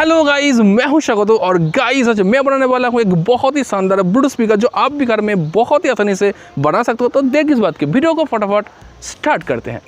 Hello guys, मैं हूं शकतो और गाइस आज मैं बनाने वाला हूं एक बहुत ही शानदार ब्लूटूथ स्पीकर जो आप भी घर में बहुत ही आसानी से बना सकते हो। तो देख इस बात की वीडियो को फटाफट स्टार्ट करते हैं।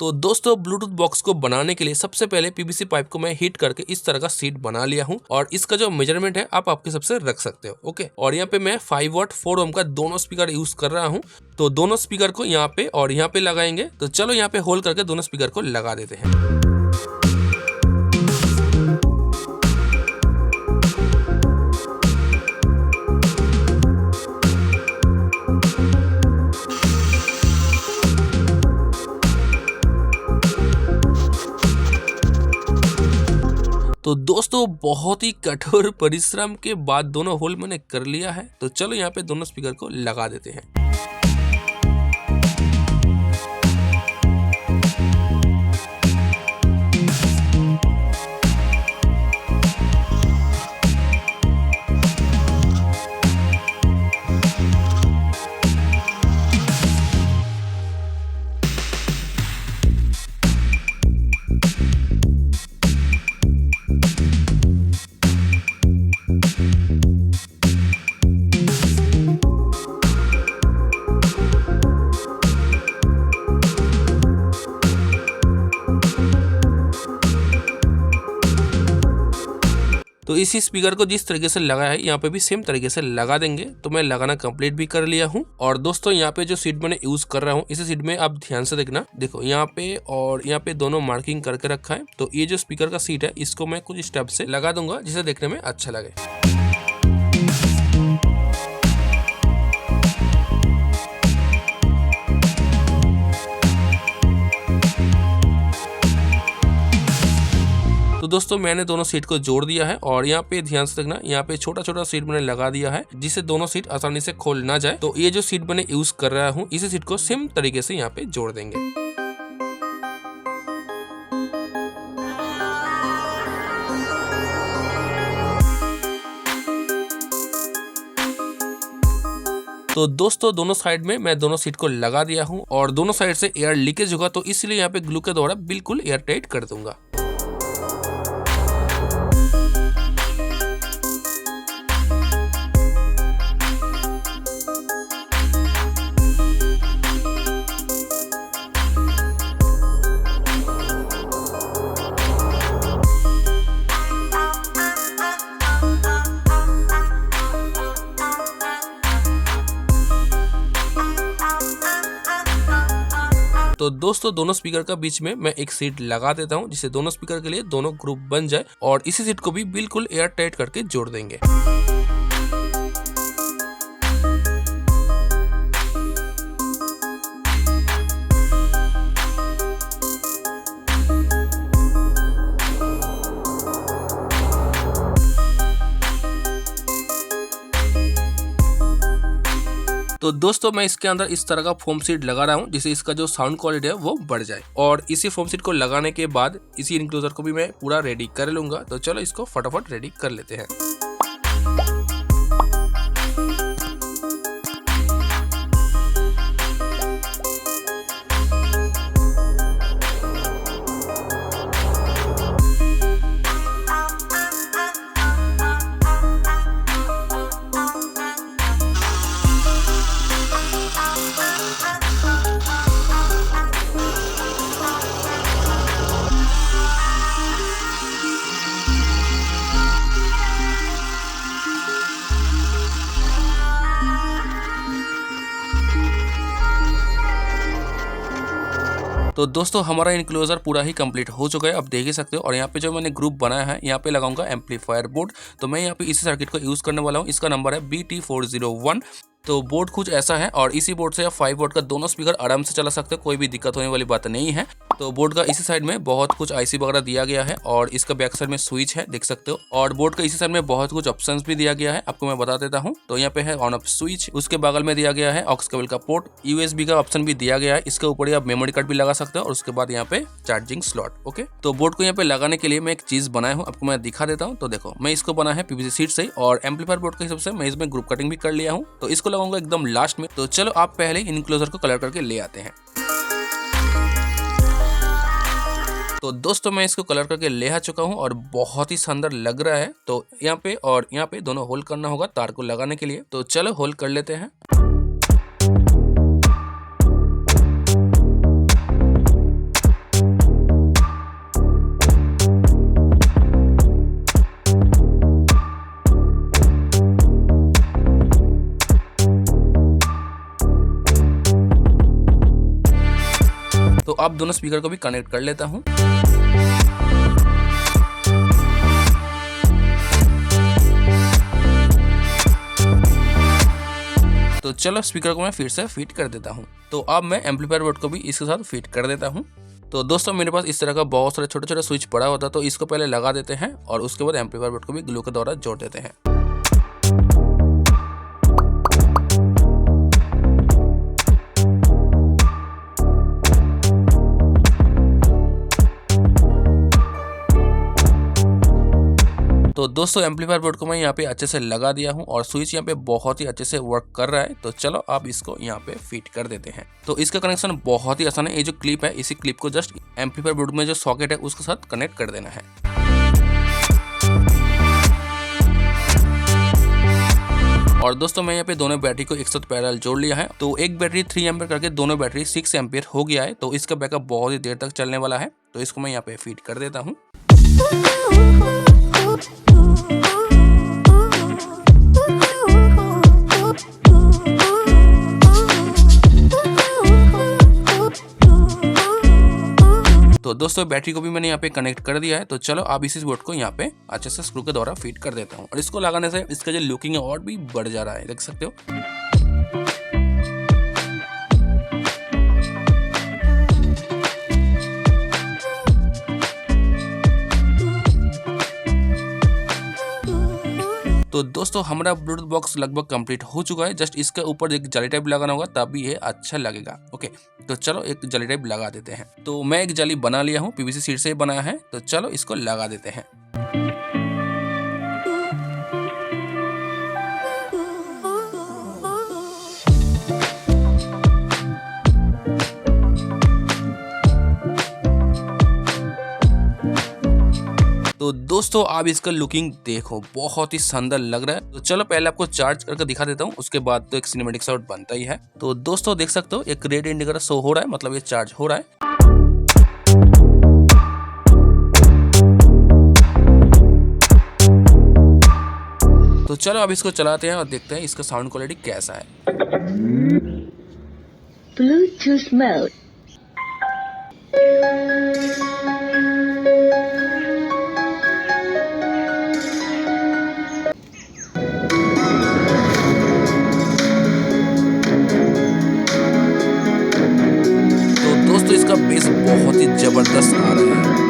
तो दोस्तों ब्लूटूथ बॉक्स को बनाने के लिए सबसे पहले पीवीसी पाइप को मैं हीट करके इस तरह का सीट बना लिया हूं और इसका जो मेजरमेंट है आप आपके हिसाब से रख सकते हो। ओके, और यहाँ पे मैं 5 वाट 4 ओम का दोनों स्पीकर यूज कर रहा हूं। तो दोनों स्पीकर को यहाँ पे और यहाँ पे लगाएंगे। तो चलो यहाँ पे होल करके दोनों स्पीकर को लगा देते हैं। तो दोस्तों बहुत ही कठोर परिश्रम के बाद दोनों होल मैंने कर लिया है। तो चलो यहाँ पे दोनों स्पीकर को लगा देते हैं। तो इसी स्पीकर को जिस तरीके से लगाया है यहाँ पे भी सेम तरीके से लगा देंगे। तो मैं लगाना कंप्लीट भी कर लिया हूँ। और दोस्तों यहाँ पे जो सीट मैंने यूज कर रहा हूँ इसी सीट में आप ध्यान से देखना, देखो यहाँ पे और यहाँ पे दोनों मार्किंग करके रखा है। तो ये जो स्पीकर का सीट है इसको मैं कुछ स्टेप से लगा दूंगा जिसे देखने में अच्छा लगे। तो दोस्तों मैंने दोनों सीट को जोड़ दिया है और यहाँ पे ध्यान से देखना, यहाँ पे छोटा छोटा सीट मैंने लगा दिया है जिससे दोनों सीट आसानी से खोल ना जाए। तो ये जो सीट मैंने यूज कर रहा हूँ इसी सीट को सेम तरीके से यहाँ पे जोड़ देंगे। तो दोस्तों दोनों साइड में मैं दोनों सीट को लगा दिया हूँ और दोनों साइड से एयर लीकेज होगा तो इसलिए यहाँ पे ग्लू के द्वारा बिल्कुल एयर टाइट कर दूंगा। तो दोस्तों दोनों स्पीकर का बीच में मैं एक सीट लगा देता हूं जिससे दोनों स्पीकर के लिए दोनों ग्रुप बन जाए और इसी सीट को भी बिल्कुल एयर टाइट करके जोड़ देंगे। तो दोस्तों मैं इसके अंदर इस तरह का फोम सीट लगा रहा हूँ जिससे इसका जो साउंड क्वालिटी है वो बढ़ जाए। और इसी फोम सीट को लगाने के बाद इसी इनक्लोजर को भी मैं पूरा रेडी कर लूंगा। तो चलो इसको फटाफट रेडी कर लेते हैं। तो दोस्तों हमारा इनक्लोजर पूरा ही कंप्लीट हो चुका है, अब देख ही सकते हो। और यहाँ पे जो मैंने ग्रुप बनाया है यहाँ पे लगाऊंगा एम्पलीफायर बोर्ड। तो मैं यहाँ पे इसी सर्किट को यूज करने वाला हूँ। इसका नंबर है BT401। तो बोर्ड कुछ ऐसा है और इसी बोर्ड से आप 5 वाट का दोनों स्पीकर आराम से चला सकते हो, कोई भी दिक्कत होने वाली बात नहीं है। तो बोर्ड का इसी साइड में बहुत कुछ आईसी वगैरह दिया गया है और इसका बैक साइड में स्विच है, देख सकते हो। और बोर्ड का इसी साइड में बहुत कुछ ऑप्शंस भी दिया गया है, आपको मैं बता देता हूँ। तो यहाँ पे है ऑन ऑफ स्विच, उसके बगल में दिया गया है ऑक्स केबल का पोर्ट, USB का ऑप्शन भी दिया गया है। इसके ऊपर ही आप मेमोरी कार्ड भी लगा सकते हो और उसके बाद यहाँ पे चार्जिंग स्लॉट। ओके, तो बोर्ड को यहाँ पे लगाने के लिए मैं एक चीज बनाया हूँ, आपको मैं दिखा देता हूँ। तो देखो मैं इसको बना है पीवीसी सीट से और एम्पलीफायर बोर्ड के हिसाब से मैं इसमें ग्रुप कटिंग भी कर लिया हूँ। तो इसको लगाऊंगा एकदम लास्ट में। तो चलो आप पहले इनक्लोजर को कलर करके ले आते हैं। तो दोस्तों मैं इसको कलर करके ले आ चुका हूँ और बहुत ही शानदार लग रहा है। तो यहाँ पे और यहाँ पे दोनों होल करना होगा तार को लगाने के लिए। तो चलो होल कर लेते हैं। तो अब दोनों स्पीकर को भी कनेक्ट कर लेता हूँ। तो चलो स्पीकर को मैं फिर से फिट कर देता हूँ। तो अब मैं एम्पलीफायर बोर्ड को भी इसके साथ फिट कर देता हूँ। तो दोस्तों मेरे पास इस तरह का बहुत सारे छोटे छोटे स्विच पड़ा होता है, तो इसको पहले लगा देते हैं और उसके बाद एम्पलीफायर बोर्ड को भी ग्लू के द्वारा जोड़ देते हैं। तो दोस्तों एम्पलीफायर बोर्ड को मैं यहाँ पे अच्छे से लगा दिया हूँ और स्विच यहाँ पे बहुत ही अच्छे से वर्क कर रहा है। तो चलो अब इसको यहाँ पे फिट कर देते हैं। तो इसका कनेक्शन बहुत ही आसान है। ये जो क्लिप है, इसी क्लिप को जस्ट एम्पलीफायर बोर्ड में जो सॉकेट है उसके साथ कनेक्ट कर देना है। और दोस्तों मैं यहाँ पे दोनों बैटरी को एक साथ पैरेलल जोड़ लिया है। तो एक बैटरी 3 एम्पियर करके दोनों बैटरी 6 एम्पियर हो गया है। तो इसका बैकअप बहुत ही देर तक चलने वाला है। तो इसको मैं यहाँ पे फिट कर देता हूँ। तो दोस्तों बैटरी को भी मैंने यहाँ पे कनेक्ट कर दिया है। तो चलो अब इसी बोर्ड को यहाँ पे अच्छे से स्क्रू के द्वारा फिट कर देता हूँ। और इसको लगाने से इसका जो लुकिंग है और भी बढ़ जा रहा है, देख सकते हो। तो दोस्तों हमारा ब्लूटूथ बॉक्स लगभग कंप्लीट हो चुका है। जस्ट इसके ऊपर एक जाली टाइप लगाना होगा तभी ये अच्छा लगेगा। ओके, तो चलो एक जाली टाइप लगा देते हैं। तो मैं एक जाली बना लिया हूँ, पीवीसी शीट से बनाया है। तो चलो इसको लगा देते हैं। तो दोस्तों आप इसका लुकिंग देखो, बहुत ही शानदार लग रहा है। तो चलो पहले आपको चार्ज करके दिखा देता हूँ, उसके बाद तो एक सिनेमैटिक शॉट बनता ही है। तो दोस्तों देख सकते हो एक रेड इंडिकेटर शो हो रहा है, मतलब ये चार्ज हो रहा है। तो चलो अब इसको चलाते हैं और देखते हैं इसका साउंड क्वालिटी कैसा है। Bluetooth mode. तो दोस्तों इसका बेस बहुत ही जबरदस्त आ रहा है।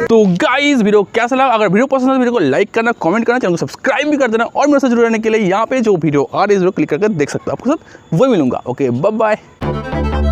तो गाइस वीडियो कैसा लगा? अगर वीडियो पसंद है तो वीडियो को लाइक करना, कमेंट करना, चैनल को सब्सक्राइब भी कर देना और मेरे साथ जुड़े रहने के लिए यहाँ पे जो वीडियो आ रही है क्लिक करके देख सकते हो। आपके साथ वही मिलूंगा। Okay, bye bye.